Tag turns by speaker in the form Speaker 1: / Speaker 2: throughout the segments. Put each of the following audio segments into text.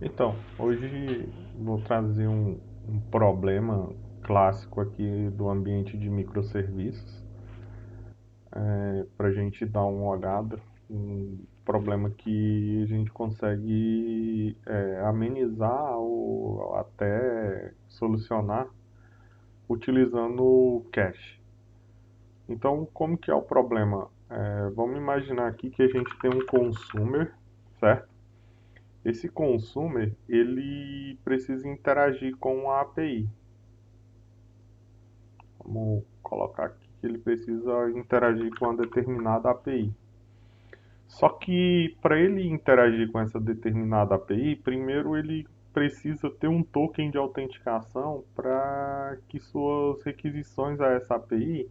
Speaker 1: Então, hoje vou trazer um problema clássico aqui do ambiente de microserviços, para a gente dar uma olhada, um problema que a gente consegue amenizar ou até solucionar utilizando o cache. Então, como que é o problema? Vamos imaginar aqui que a gente tem um consumer, certo? Esse consumer, ele precisa interagir com a API. Vamos colocar aqui que ele precisa interagir com uma determinada API. Só que para ele interagir com essa determinada API, primeiro ele precisa ter um token de autenticação para que suas requisições a essa API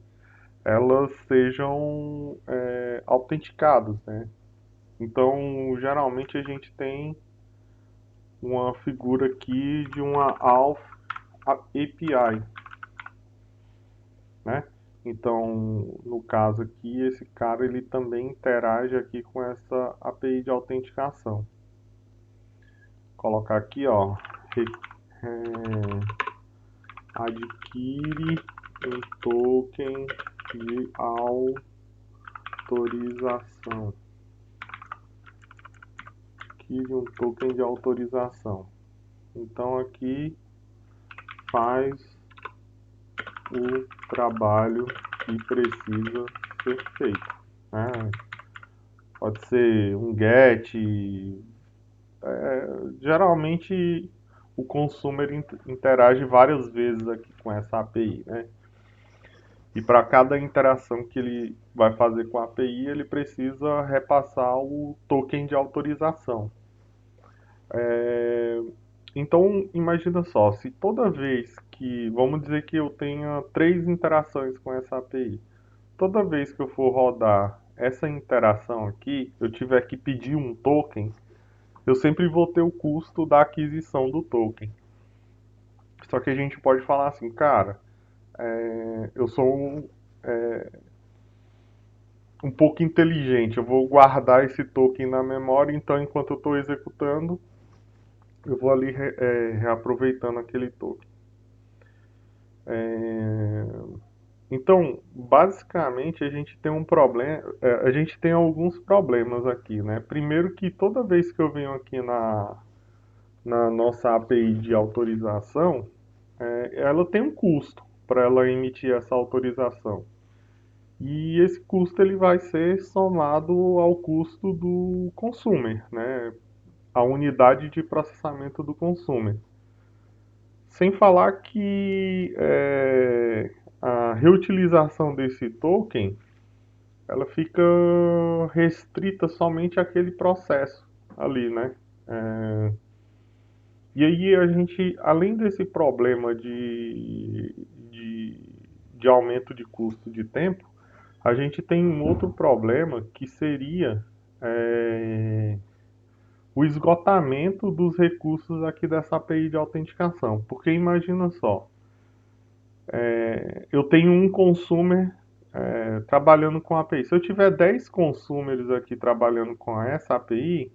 Speaker 1: elas sejam autenticadas, né? Então, geralmente a gente tem uma figura aqui de uma auth API, né? Então, no caso aqui, esse cara ele também interage aqui com essa API de autenticação. Vou colocar aqui, ó, adquire um token de autorização. Adquire um token de autorização. Então aqui faz o trabalho que precisa ser feito, né? Pode ser um get, geralmente o consumer interage várias vezes aqui com essa API, né? E para cada interação que ele vai fazer com a API, ele precisa repassar o token de autorização. Então, imagina só, se toda vez que, vamos dizer que eu tenha 3 interações com essa API, toda vez que eu for rodar essa interação aqui, eu tiver que pedir um token, eu sempre vou ter o custo da aquisição do token. Só que a gente pode falar assim, cara, eu sou um pouco inteligente, eu vou guardar esse token na memória, então enquanto eu estou executando, eu vou ali reaproveitando aquele token. Então, basicamente, a gente tem um problema, a gente tem alguns problemas aqui, né? Primeiro que toda vez que eu venho aqui na nossa API de autorização, ela tem um custo para ela emitir essa autorização. E esse custo ele vai ser somado ao custo do consumer, né? A unidade de processamento do consumer. Sem falar que a reutilização desse token ela fica restrita somente àquele processo ali, né? É, e aí a gente, além desse problema de aumento de custo de tempo, a gente tem um outro problema que seria é, o esgotamento dos recursos aqui dessa API de autenticação. Porque imagina só, eu tenho um consumer trabalhando com a API. Se eu tiver 10 consumers aqui trabalhando com essa API,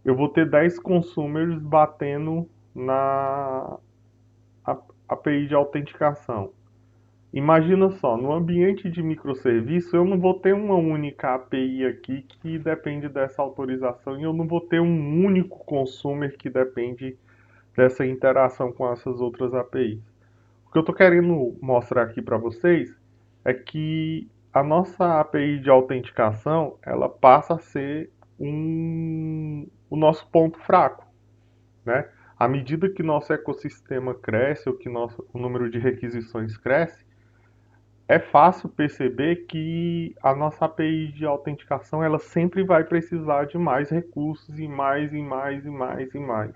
Speaker 1: eu vou ter 10 consumers batendo na API de autenticação. Imagina só, no ambiente de microserviço, eu não vou ter uma única API aqui que depende dessa autorização e eu não vou ter um único consumer que depende dessa interação com essas outras APIs. O que eu estou querendo mostrar aqui para vocês é que a nossa API de autenticação ela passa a ser o nosso ponto fraco, né? À medida que nosso ecossistema cresce ou que o número de requisições cresce, é fácil perceber que a nossa API de autenticação ela sempre vai precisar de mais recursos e mais e mais e mais e mais.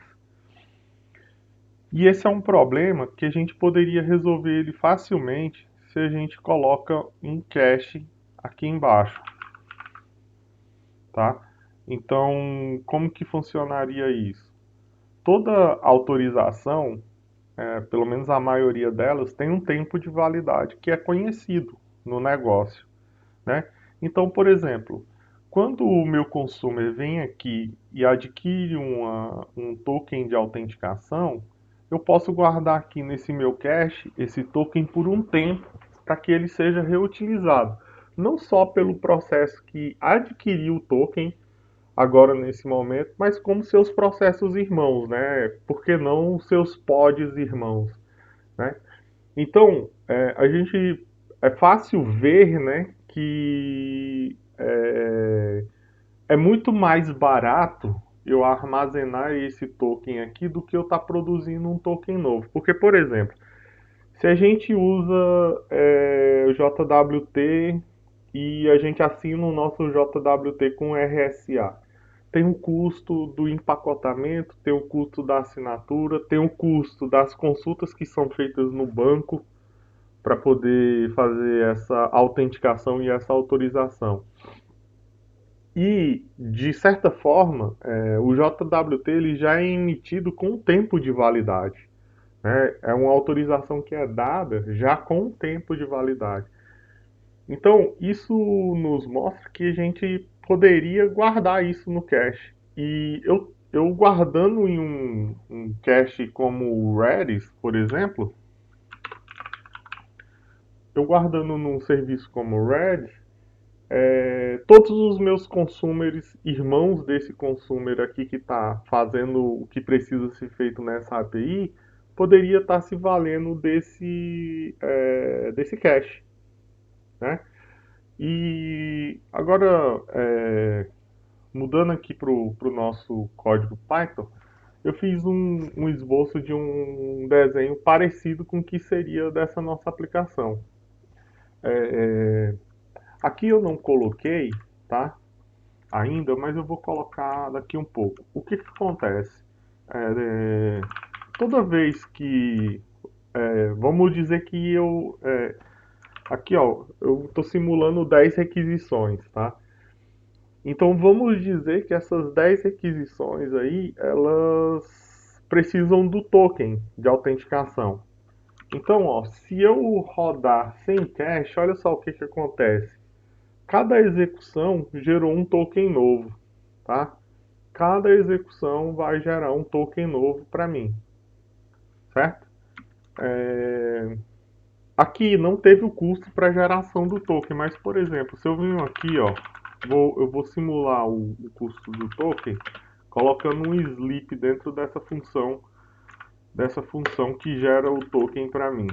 Speaker 1: E esse é um problema que a gente poderia resolver ele facilmente se a gente coloca um cache aqui embaixo, tá? Então, como que funcionaria isso? Toda autorização, pelo menos a maioria delas, tem um tempo de validade que é conhecido no negócio, né? Então, por exemplo, Quando o meu consumer vem aqui e adquire um token de autenticação, eu posso guardar aqui nesse meu cache esse token por um tempo para que ele seja reutilizado. Não só pelo processo que adquiriu o token agora nesse momento, mas como seus processos irmãos, né? Por que não seus pods irmãos, né? Então, a gente é fácil ver, né, que é muito mais barato eu armazenar esse token aqui do que eu estar produzindo um token novo. Porque, por exemplo, se a gente usa JWT e a gente assina o nosso JWT com RSA, tem o custo do empacotamento, tem o custo da assinatura, tem o custo das consultas que são feitas no banco para poder fazer essa autenticação e essa autorização. E, de certa forma, o JWT ele já é emitido com tempo de validade, né? É uma autorização que é dada já com tempo de validade. Então, isso nos mostra que a gente poderia guardar isso no cache. E eu guardando em um cache como o Redis, por exemplo, eu guardando num serviço como o Redis, todos os meus consumers, irmãos desse consumer aqui que está fazendo o que precisa ser feito nessa API, poderia estar se valendo desse cache, né? E agora, mudando aqui para o nosso código Python, eu fiz um esboço de um desenho parecido com o que seria dessa nossa aplicação. Aqui eu não coloquei, tá? Ainda, mas eu vou colocar daqui um pouco. O que acontece? É, toda vez que, vamos dizer que aqui ó, eu estou simulando 10 requisições, tá? Então vamos dizer que essas 10 requisições aí, elas precisam do token de autenticação. Então, ó, se eu rodar sem cache, olha só o que acontece. Cada execução gerou um token novo, tá? Cada execução vai gerar um token novo para mim, certo? Aqui não teve o custo para geração do token, mas por exemplo, se eu venho aqui, ó, eu vou simular o custo do token colocando um sleep dentro dessa função que gera o token para mim.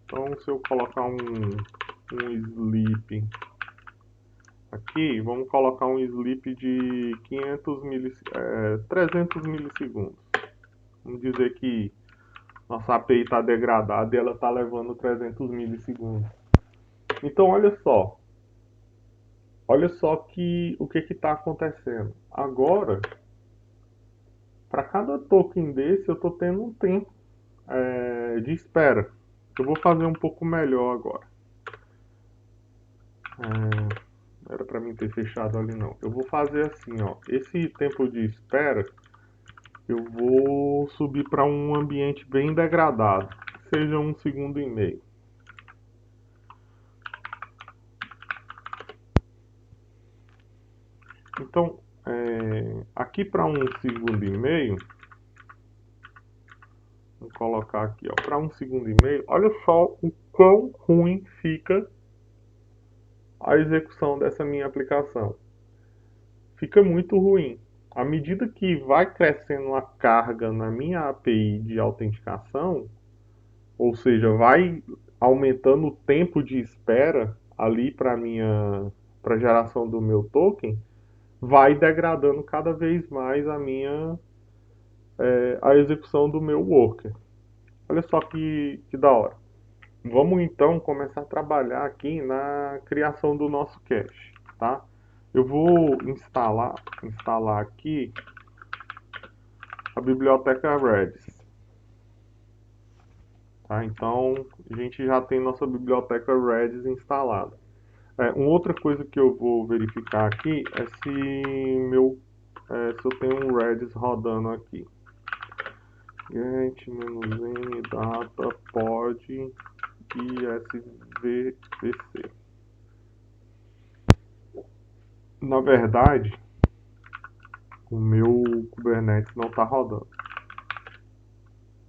Speaker 1: Então, se eu colocar um sleep aqui, vamos colocar um sleep de 300 milissegundos. Vamos dizer que nossa API está degradada e ela está levando 300 milissegundos. Então, olha só o que está acontecendo. Agora, para cada token desse, eu estou tendo um tempo de espera. Eu vou fazer um pouco melhor agora. Era para mim ter fechado ali não. Eu vou fazer assim, ó. Esse tempo de espera, eu vou subir para um ambiente bem degradado, seja 1,5 segundos. Então, aqui para 1,5 segundos, vou colocar aqui, ó, para 1,5 segundos. Olha só o quão ruim fica a execução dessa minha aplicação. Fica muito ruim. À medida que vai crescendo a carga na minha API de autenticação, ou seja, vai aumentando o tempo de espera ali para geração do meu token, vai degradando cada vez mais a execução do meu worker. Olha só que da hora. Vamos então começar a trabalhar aqui na criação do nosso cache, tá? Eu vou instalar aqui a biblioteca Redis, tá? Então a gente já tem nossa biblioteca Redis instalada. Uma outra coisa que eu vou verificar aqui é se eu tenho um Redis rodando aqui. Get-n data pod isvpc. Na verdade, o meu Kubernetes não está rodando.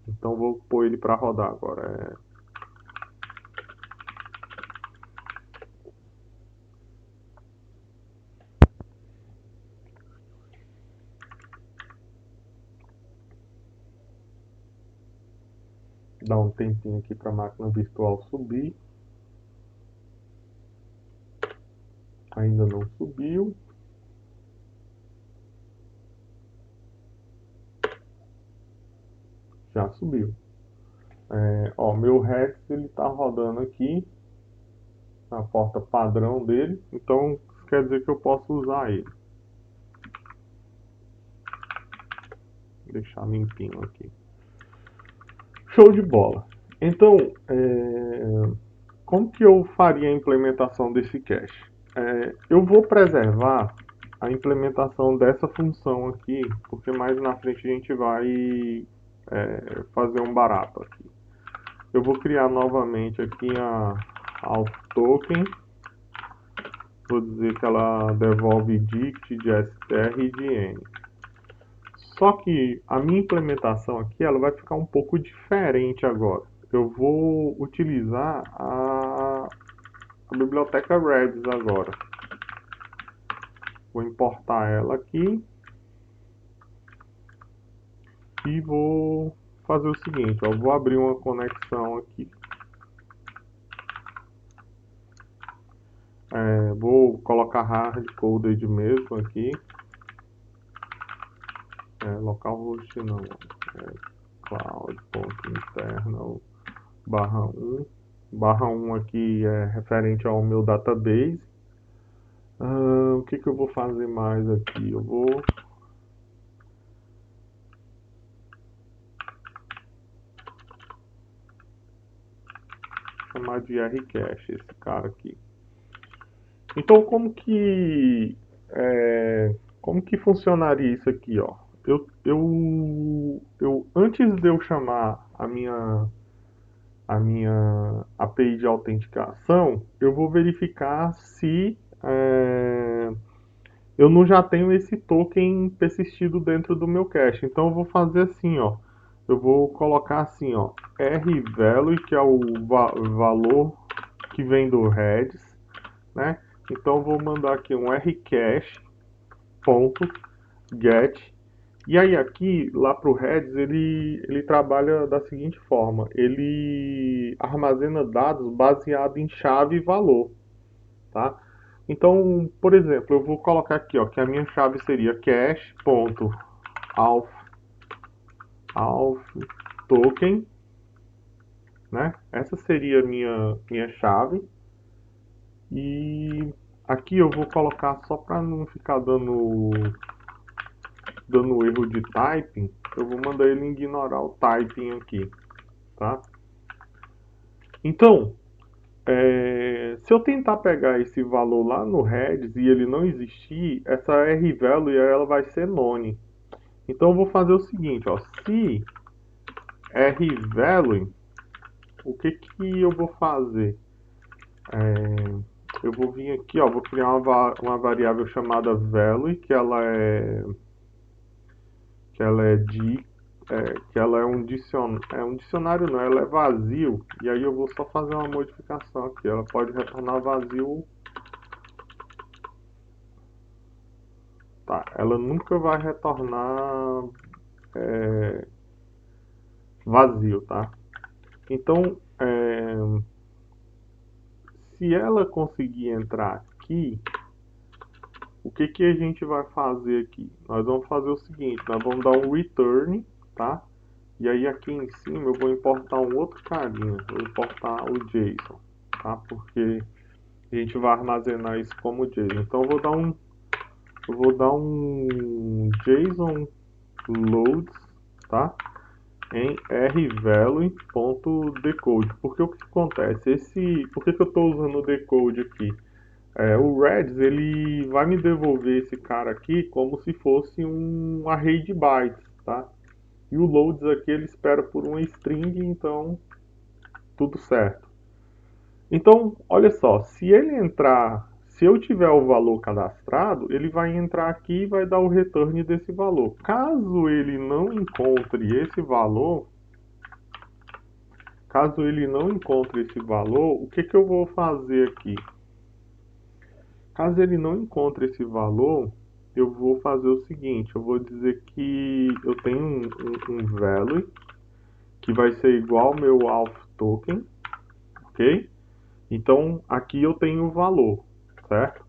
Speaker 1: Então vou pôr ele para rodar agora. Dá um tempinho aqui para a máquina virtual subir. Ainda não subiu. Já subiu. Ó, meu Rex ele está rodando aqui na porta padrão dele. Então isso quer dizer que eu posso usar ele. Vou deixar limpinho aqui. Show de bola. Então, como que eu faria a implementação desse cache? Eu vou preservar a implementação dessa função aqui, porque mais na frente a gente vai fazer um barato aqui. Eu vou criar novamente aqui a auth token. Vou dizer que ela devolve dict de str e de n. Só que a minha implementação aqui ela vai ficar um pouco diferente agora. Eu vou utilizar a biblioteca Redis agora. Vou importar ela aqui e vou fazer o seguinte, ó, vou abrir uma conexão aqui. Vou colocar hardcoded mesmo aqui. Localhost não. Cloud.internal /1. /1 aqui é referente ao meu database. O que eu vou fazer mais aqui? Eu vou chamar de rcache esse cara aqui. Então como que funcionaria isso aqui, ó? Antes de eu chamar a minha API de autenticação, eu vou verificar se eu não já tenho esse token persistido dentro do meu cache. Então eu vou fazer assim, ó. Eu vou colocar assim, ó, rvalue, que é o valor que vem do Redis, né? Então eu vou mandar aqui um rcache.get. E aí aqui, lá para o Redis, ele trabalha da seguinte forma. Ele armazena dados baseado em chave e valor, tá? Então, por exemplo, eu vou colocar aqui, ó, que a minha chave seria cache.auth token, né? Essa seria a minha chave. E aqui eu vou colocar, só para não ficar dando erro de typing, eu vou mandar ele ignorar o typing aqui, tá? Então, se eu tentar pegar esse valor lá no Redis e ele não existir, essa rvalue ela vai ser none. Então eu vou fazer o seguinte, ó, se rvalue, o que eu vou fazer? Eu vou vir aqui, ó, vou criar uma variável chamada value, que ela é um dicionário não, ela é vazio, e aí eu vou só fazer uma modificação aqui, ela pode retornar vazio, tá, ela nunca vai retornar vazio, tá? Então, se ela conseguir entrar aqui, o que a gente vai fazer aqui? Nós vamos fazer o seguinte, nós vamos dar um return, tá? E aí aqui em cima eu vou importar um outro carinha, vou importar o JSON, tá? Porque a gente vai armazenar isso como JSON. Então eu vou dar um JSON loads, tá? Em rvalue.decode. Porque o que acontece? Por que eu estou usando o decode aqui? O Redis ele vai me devolver esse cara aqui como se fosse um array de bytes, tá? E o loads aqui ele espera por uma string, então tudo certo. Então, olha só, se eu tiver o valor cadastrado, ele vai entrar aqui e vai dar o return desse valor. Caso ele não encontre esse valor, o que eu vou fazer aqui? Caso ele não encontre esse valor, eu vou fazer o seguinte, eu vou dizer que eu tenho um value que vai ser igual ao meu auth token, ok? Então aqui eu tenho o valor, certo?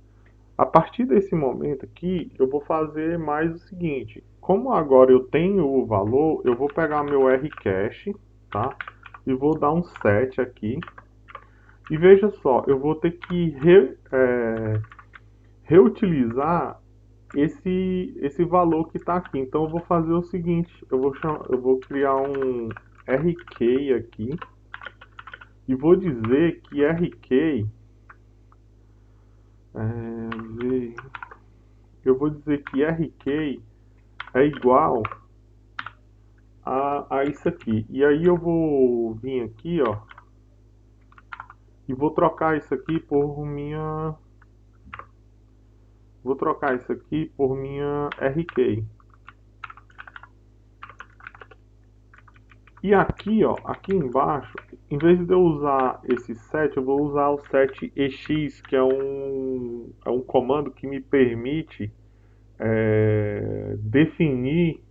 Speaker 1: A partir desse momento aqui, eu vou fazer mais o seguinte, como agora eu tenho o valor, eu vou pegar meu rcache, tá? E vou dar um set aqui. E veja só, eu vou ter que reutilizar esse valor que está aqui. Então eu vou fazer o seguinte, eu vou criar um RK aqui e vou dizer que RK eu vou dizer que RK é igual a isso aqui. E aí eu vou vir aqui, ó, e vou trocar isso aqui por minha RK. E aqui, ó, aqui embaixo, em vez de eu usar esse set, eu vou usar o set ex, que é um comando que me permite definir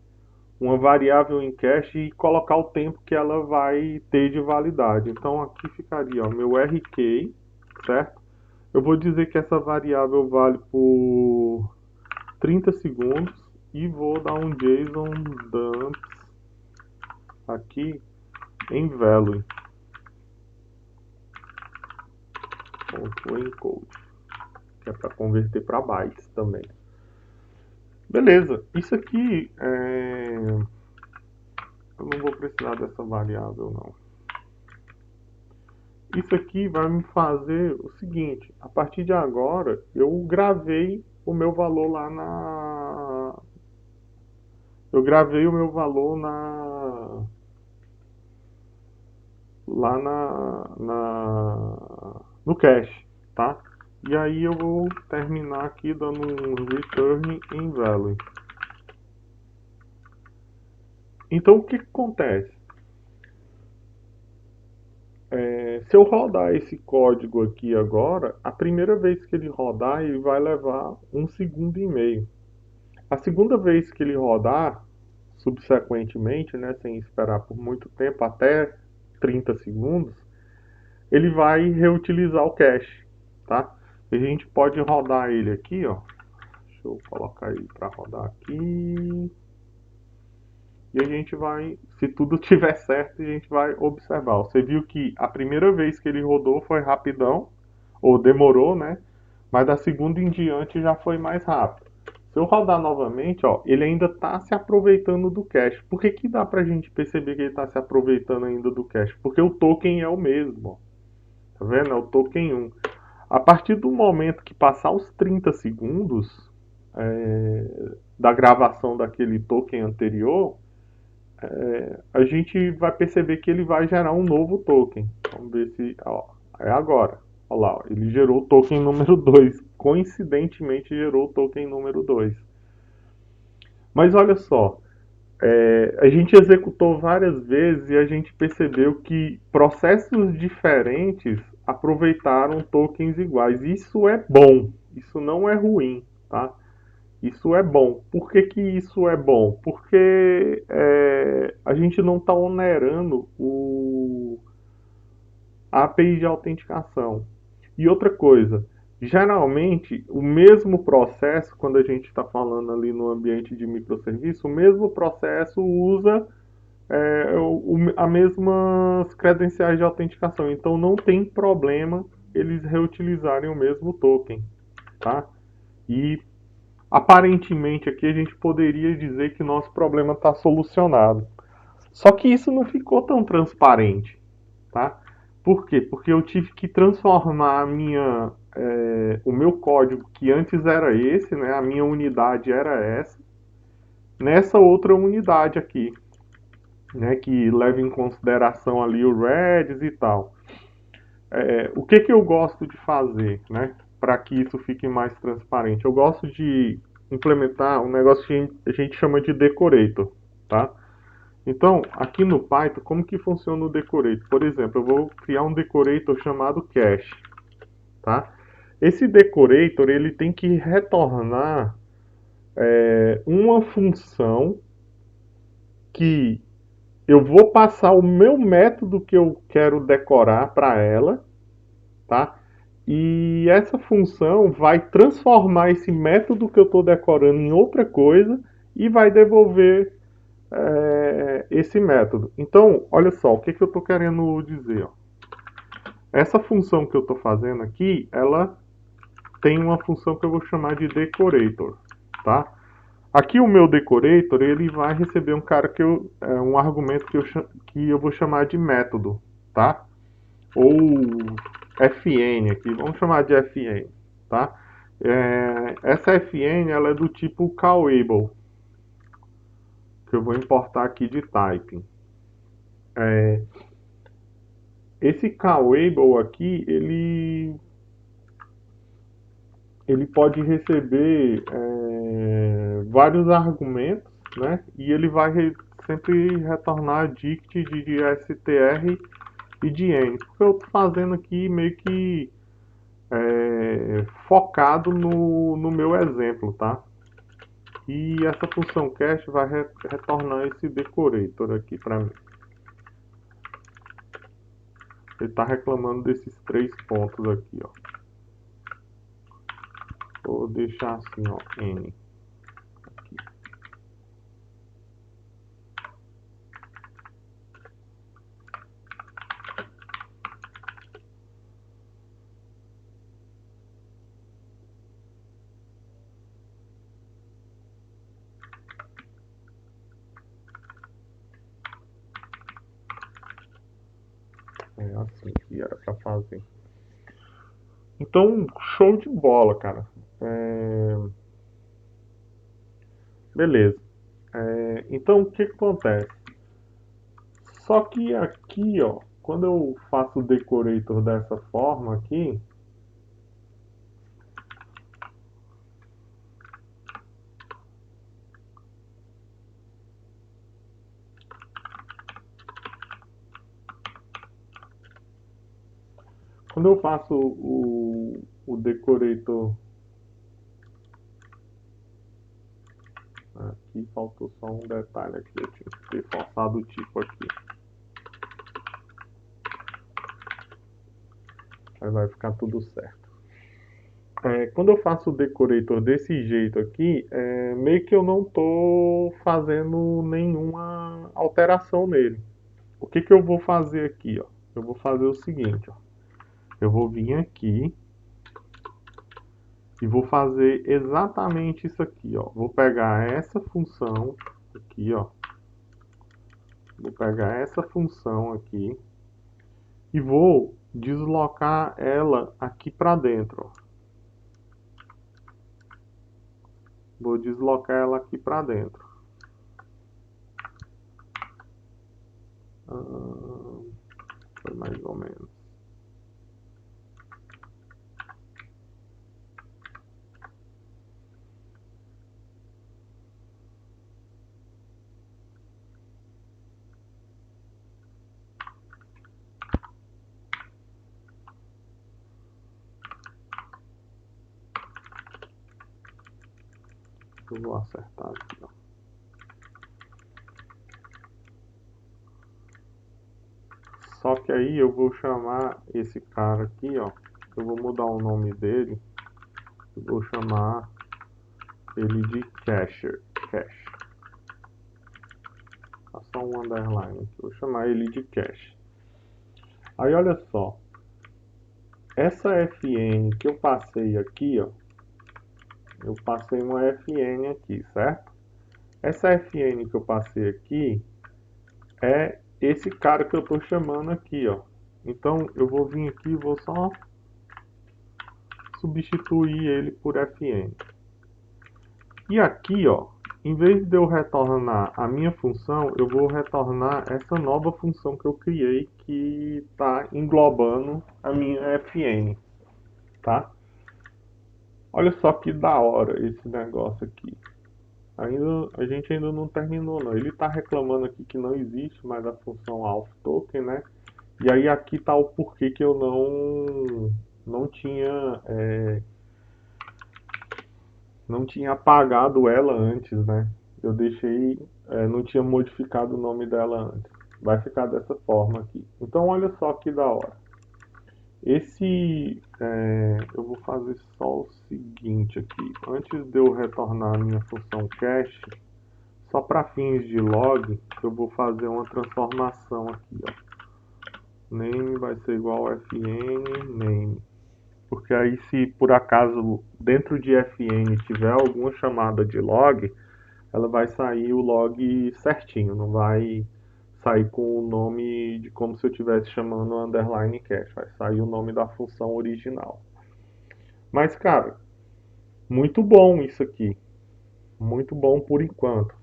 Speaker 1: uma variável em cache e colocar o tempo que ela vai ter de validade. Então aqui ficaria ó, meu RK, certo? Eu vou dizer que essa variável vale por 30 segundos e vou dar um JSON dumps aqui em value .encode, que é para converter para bytes também. Beleza, isso aqui eu não vou precisar dessa variável não. Isso aqui vai me fazer o seguinte, a partir de agora eu gravei o meu valor no cache, tá? E aí eu vou terminar aqui dando um return em value. Então o que acontece? Se eu rodar esse código aqui agora, a primeira vez que ele rodar, ele vai levar 1,5 segundos. A segunda vez que ele rodar, subsequentemente, né, sem esperar por muito tempo, até 30 segundos, ele vai reutilizar o cache, tá? E a gente pode rodar ele aqui, ó. Deixa eu colocar ele para rodar aqui. E a gente vai, se tudo tiver certo, a gente vai observar. Você viu que a primeira vez que ele rodou foi rapidão, ou demorou, né? Mas da segunda em diante já foi mais rápido. Se eu rodar novamente, ó, ele ainda está se aproveitando do cache. Por que que dá pra gente perceber que ele está se aproveitando ainda do cache? Porque o token é o mesmo, ó. Tá vendo? É o token 1. A partir do momento que passar os 30 segundos da gravação daquele token anterior, a gente vai perceber que ele vai gerar um novo token. Vamos ver se... Ó, é agora. Olha lá, ó, ele gerou o token número 2. Coincidentemente gerou o token número 2. Mas olha só, a gente executou várias vezes e a gente percebeu que processos diferentes aproveitaram tokens iguais. Isso é bom, isso não é ruim, tá? Isso é bom. Por que que isso é bom? Porque a gente não está onerando a API de autenticação. E outra coisa, geralmente o mesmo processo, quando a gente está falando ali no ambiente de microserviço, o mesmo processo usa as mesmas credenciais de autenticação. Então não tem problema eles reutilizarem o mesmo token, tá? E aparentemente aqui a gente poderia dizer que nosso problema está solucionado. Só que isso não ficou tão transparente, tá? Por quê? Porque eu tive que transformar o meu código, que antes era esse, né? A minha unidade era essa, nessa outra unidade aqui, né? Que leva em consideração ali o Redis e tal. O que que eu gosto de fazer, né? para que isso fique mais transparente. Eu gosto de implementar um negócio que a gente chama de decorator, tá? Então, aqui no Python, como que funciona o decorator? Por exemplo, eu vou criar um decorator chamado cache, tá? Esse decorator ele tem que retornar uma função que eu vou passar o meu método que eu quero decorar para ela, tá? E essa função vai transformar esse método que eu estou decorando em outra coisa e vai devolver esse método. Então, olha só, o que, que eu estou querendo dizer. Ó. Essa função que eu estou fazendo aqui, ela tem uma função que eu vou chamar de decorator, tá? Aqui o meu decorator, ele vai receber um cara que um argumento que eu vou chamar de método, tá? Ou fn aqui, vamos chamar de fn, tá? Essa fn ela é do tipo callable, que eu vou importar aqui de typing. Esse callable aqui, ele pode receber vários argumentos, né? E ele vai sempre retornar dict de str e de n. Porque eu estou fazendo aqui meio que focado no meu exemplo, tá? E essa função cache vai retornar esse decorator aqui para mim. Ele está reclamando desses 3 pontos aqui, ó. Vou deixar assim, ó, n. Aqui. É assim que era para fazer. Então, show de bola, cara. Beleza. Então, o que acontece? Só que aqui, ó, quando eu faço o decorator dessa forma aqui, quando eu faço o decorator aqui, faltou só um detalhe aqui, eu tinha que ter forçado o tipo aqui. Aí vai ficar tudo certo. Quando eu faço o decorator desse jeito aqui, meio que eu não estou fazendo nenhuma alteração nele. O que, que eu vou fazer aqui? Ó? Eu vou fazer o seguinte, ó. Eu vou vir aqui e vou fazer exatamente isso aqui, ó. Vou pegar essa função aqui, ó. Vou pegar essa função aqui e vou deslocar ela aqui para dentro, ó. Vou deslocar ela aqui para dentro. Foi mais ou menos. Eu vou acertar aqui, ó. Só que aí eu vou chamar esse cara aqui, ó. Eu vou mudar o nome dele. Eu vou chamar ele de cache. Tá só um underline aqui. Vou chamar ele de cache. Aí olha só. Essa fn que eu passei aqui, ó. Eu passei uma fn aqui, certo? Essa fn que eu passei aqui é esse cara que eu estou chamando aqui, ó. Então eu vou vir aqui e vou só substituir ele por fn. E aqui, ó, em vez de eu retornar a minha função, eu vou retornar essa nova função que eu criei que está englobando a minha fn, tá? Olha só que da hora esse negócio aqui. A gente ainda não terminou não. Ele está reclamando aqui que não existe mais a função auth token, né? E aí aqui está o porquê que eu não tinha não tinha apagado ela antes, né? Eu deixei, não tinha modificado o nome dela antes. Vai ficar dessa forma aqui. Então olha só que da hora. Eu vou fazer só o seguinte aqui. Antes de eu retornar a minha função cache, só para fins de log, eu vou fazer uma transformação aqui, ó. Name vai ser igual a fn name. Porque aí se por acaso dentro de fn tiver alguma chamada de log, ela vai sair o log certinho, não vai sair com o nome de como se eu estivesse chamando underline cache, vai sair o nome da função original. Mas cara, muito bom isso aqui, muito bom por enquanto.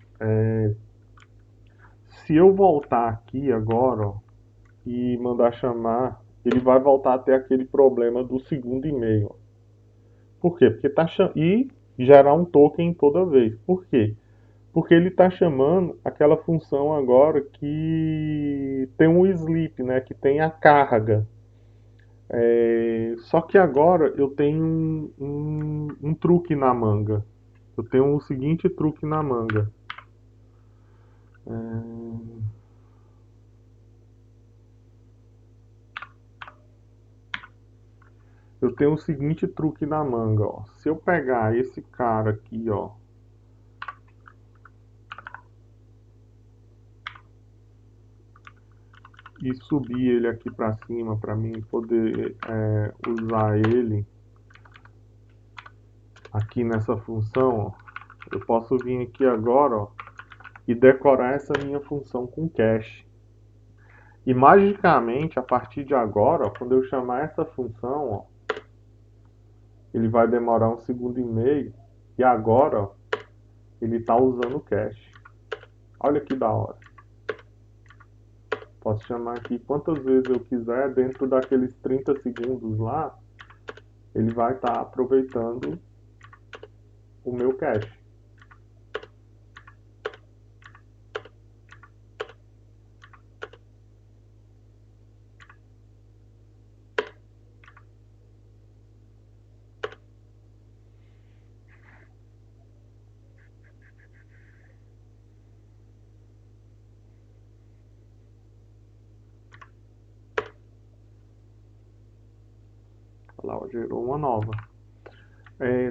Speaker 1: Se eu voltar aqui agora, ó, e mandar chamar, ele vai voltar a ter aquele problema do segundo e-mail. Por quê? Porque tá e gerar um token toda vez. Por quê? Porque ele está chamando aquela função agora que tem um sleep, né? Que tem a carga. Só que agora eu tenho um truque na manga. Eu tenho o seguinte truque na manga. Eu tenho o seguinte truque na manga, ó. Se eu pegar esse cara aqui, ó, e subir ele aqui para cima para mim poder usar ele aqui nessa função, ó, eu posso vir aqui agora, ó, e decorar essa minha função com cache. E magicamente, a partir de agora, ó, quando eu chamar essa função, ó, ele vai demorar um segundo e meio. E agora, ó, ele está usando o cache. Olha que da hora. Posso chamar aqui quantas vezes eu quiser, dentro daqueles 30 segundos lá, ele vai estar aproveitando o meu cache. Olha lá, ó, gerou uma nova.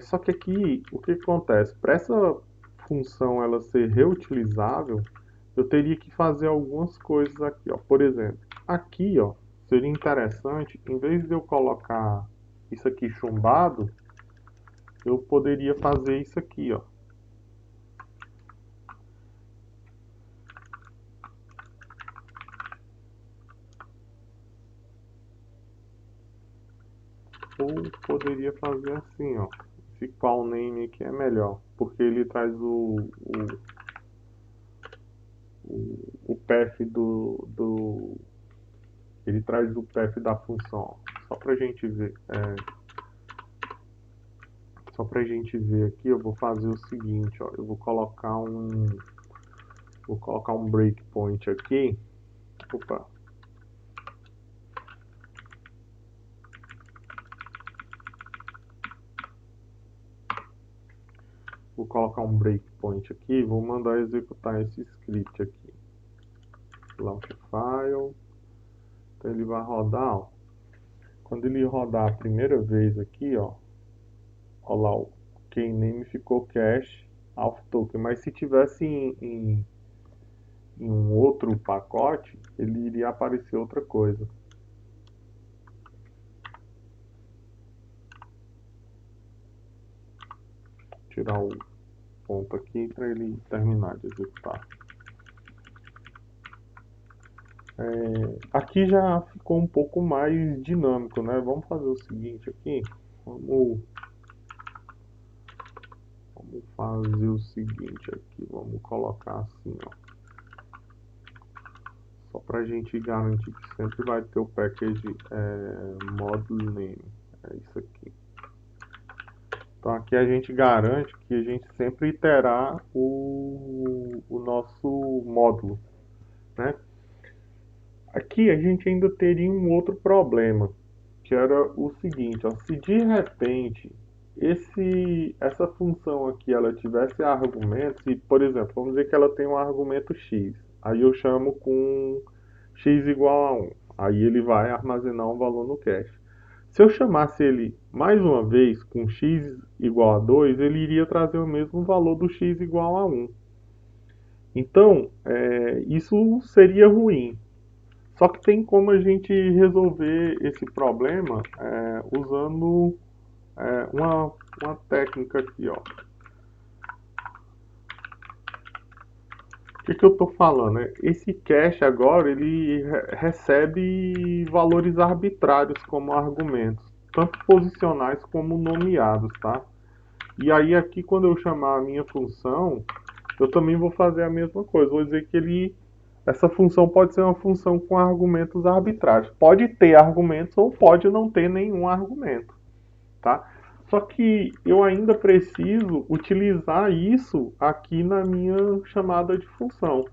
Speaker 1: Só que aqui, o que acontece? Para essa função ela ser reutilizável, eu teria que fazer algumas coisas aqui, ó. Por exemplo, aqui, ó, seria interessante, em vez de eu colocar isso aqui chumbado, eu poderia fazer isso aqui, ó. Ou poderia fazer assim, ó. Esse qual name aqui é melhor, porque ele traz o path ele traz o path da função, ó. Só pra gente ver. Só pra gente ver aqui, eu vou fazer o seguinte, ó. Vou colocar um breakpoint aqui. Opa. Vou colocar um breakpoint aqui, vou mandar executar esse script aqui. Launch file. Então ele vai rodar, ó. Quando ele rodar a primeira vez aqui, ó lá, o keyname ficou cache auth token, mas se tivesse em um outro pacote, ele iria aparecer outra coisa. Tirar o ponto aqui para ele terminar de executar. Aqui já ficou um pouco mais dinâmico, né? Vamos fazer o seguinte aqui. Vamos fazer o seguinte aqui. Vamos colocar assim, ó. Só para a gente garantir que sempre vai ter o package module name. É isso aqui. Então aqui a gente garante que a gente sempre terá o nosso módulo, né? Aqui a gente ainda teria um outro problema, que era o seguinte, ó, se de repente essa função aqui ela tivesse argumentos, e por exemplo, vamos dizer que ela tem um argumento x, aí eu chamo com x igual a 1, aí ele vai armazenar um valor no cache. Se eu chamasse ele mais uma vez com x igual a 2, ele iria trazer o mesmo valor do x igual a 1. Então, isso seria ruim. Só que tem como a gente resolver esse problema usando uma técnica aqui, ó. O que eu estou falando? Esse cache agora ele recebe valores arbitrários como argumentos, tanto posicionais como nomeados, tá? E aí aqui quando eu chamar a minha função, eu também vou fazer a mesma coisa. Vou dizer que essa função pode ser uma função com argumentos arbitrários. Pode ter argumentos ou pode não ter nenhum argumento, tá? Só que eu ainda preciso utilizar isso aqui na minha chamada de função.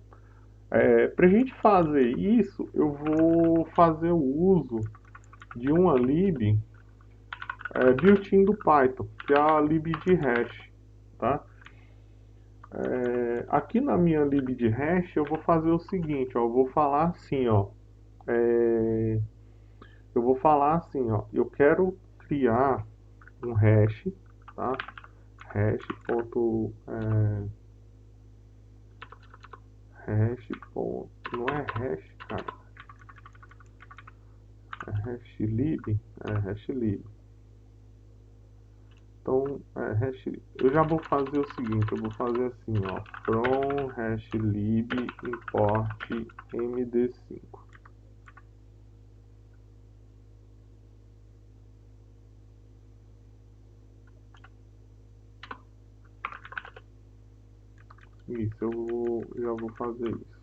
Speaker 1: Para a gente fazer isso, eu vou fazer o uso de uma lib built-in do Python, que é a lib de hash, tá? Aqui na minha lib de hash eu vou fazer o seguinte, ó, eu vou falar assim, ó, eu quero criar um hash, tá? Hash ponto, hash ponto, não é hash, cara, é hashlib. Então, eu já vou fazer o seguinte, eu vou fazer assim, ó, from hashlib import md5. Isso, já vou fazer isso.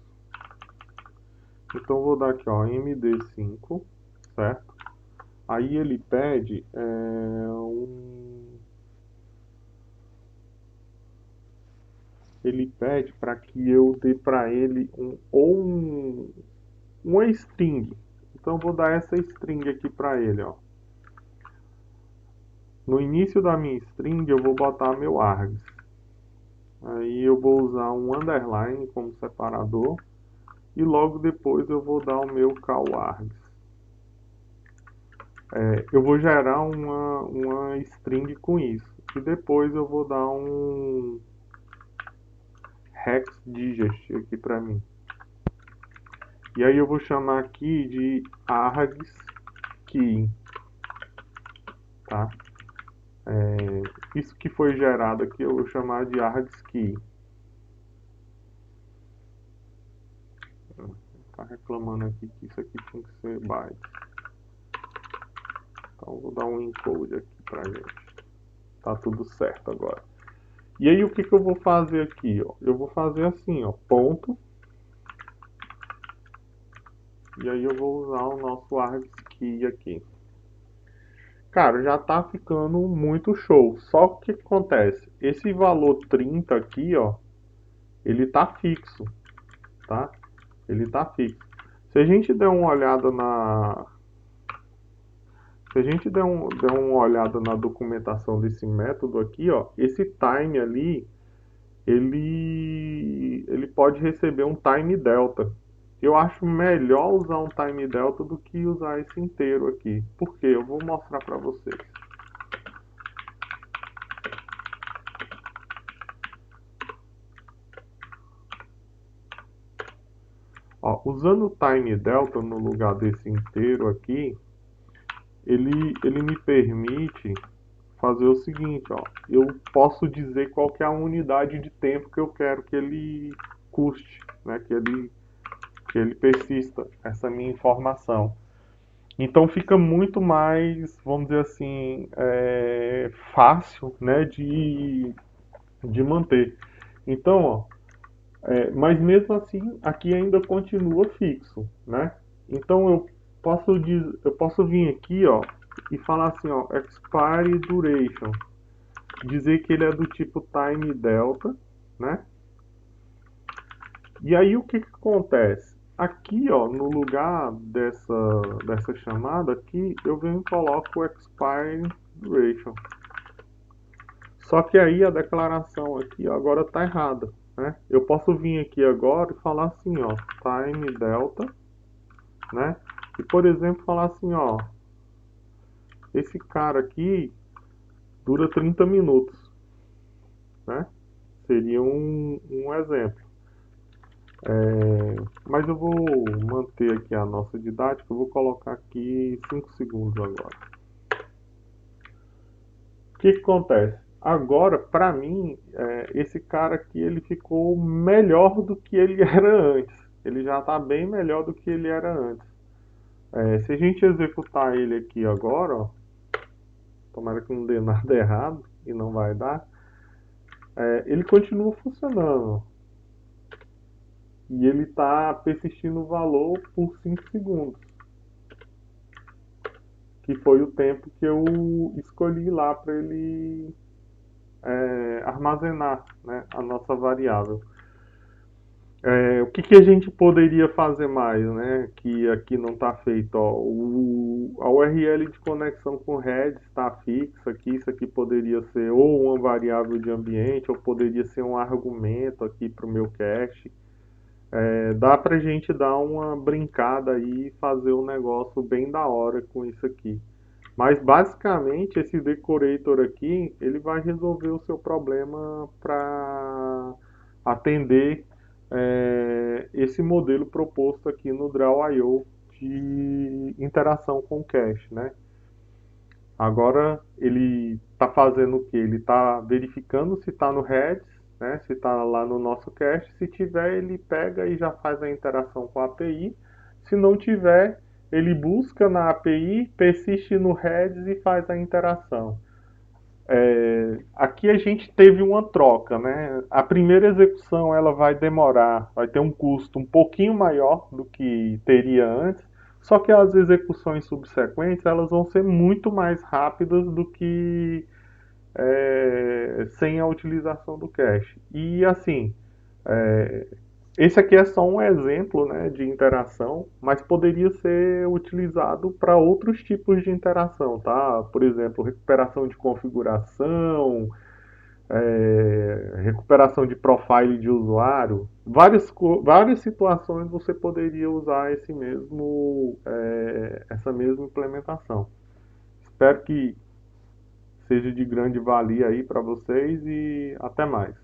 Speaker 1: Então, eu vou dar aqui, ó, md5, certo? Aí ele pede ele pede para que eu dê para ele uma string. Então eu vou dar essa string aqui para ele, ó. No início da minha string eu vou botar meu args. Aí eu vou usar um underline como separador e logo depois eu vou dar o meu call args. Eu vou gerar uma string com isso e depois eu vou dar um hex digest aqui para mim. E aí eu vou chamar aqui de args key, tá? Isso que foi gerado aqui eu vou chamar de args key. Tá reclamando aqui que isso aqui tinha que ser byte. Então eu vou dar um encode aqui pra gente. Tá tudo certo agora. E aí o que eu vou fazer aqui, ó? Eu vou fazer assim, ó, ponto. E aí eu vou usar o nosso args key aqui. Cara, já tá ficando muito show. Só que o que acontece? Esse valor 30 aqui, ó, ele tá fixo, tá? Ele tá fixo. Se a gente der uma olhada na Se a gente der uma olhada na documentação desse método aqui, ó, esse time ali, ele pode receber um time delta. Eu acho melhor usar um time delta do que usar esse inteiro aqui. Por quê? Eu vou mostrar para vocês. Ó, usando o time delta no lugar desse inteiro aqui, ele me permite fazer o seguinte, ó, eu posso dizer qual que é a unidade de tempo que eu quero que ele custe, né, que ele persista essa minha informação. Então fica muito mais, vamos dizer assim, fácil, né, de manter. Então, ó, mas mesmo assim, aqui ainda continua fixo, né? Então eu posso vir aqui, ó, e falar assim, ó, expire duration. dizer que ele é do tipo time delta, né? E aí o que que acontece? Aqui, ó, no lugar dessa chamada aqui, eu venho e coloco o expire duration. Só que aí a declaração aqui ó, agora está errada, né? Eu posso vir aqui agora e falar assim, ó, time delta, né? E por exemplo falar assim, ó, esse cara aqui dura 30 minutos, né? Seria um exemplo. Mas eu vou manter aqui a nossa didática, eu vou colocar aqui 5 segundos agora. O que que acontece? Agora, para mim, esse cara aqui ele ficou melhor do que ele era antes. Ele já está bem melhor do que ele era antes. Se a gente executar ele aqui agora, ó, tomara que não dê nada errado, e não vai dar, ele continua funcionando. E ele está persistindo o valor por 5 segundos, que foi o tempo que eu escolhi lá para ele armazenar, né, a nossa variável. O que, que a gente poderia fazer mais, né? Que aqui não está feito. Ó, a URL de conexão com o Redis está fixa aqui. Isso aqui poderia ser ou uma variável de ambiente, ou poderia ser um argumento aqui para o meu cache. Dá para a gente dar uma brincada aí e fazer um negócio bem da hora com isso aqui. Mas basicamente esse decorator aqui, ele vai resolver o seu problema para atender esse modelo proposto aqui no Draw.io de interação com o cache, né? Agora ele está fazendo o que? Ele está verificando se está no Redis, né? Se está lá no nosso cache. Se tiver, ele pega e já faz a interação com a API. Se não tiver, ele busca na API, persiste no Redis e faz a interação. Aqui a gente teve uma troca, né? A primeira execução ela vai demorar, vai ter um custo um pouquinho maior do que teria antes, só que as execuções subsequentes elas vão ser muito mais rápidas do que sem a utilização do cache. E assim, é, esse aqui é só um exemplo, né, de interação, mas poderia ser utilizado para outros tipos de interação, tá? Por exemplo, recuperação de configuração, recuperação de profile de usuário, várias situações você poderia usar essa mesma implementação. Espero que seja de grande valia aí para vocês e até mais.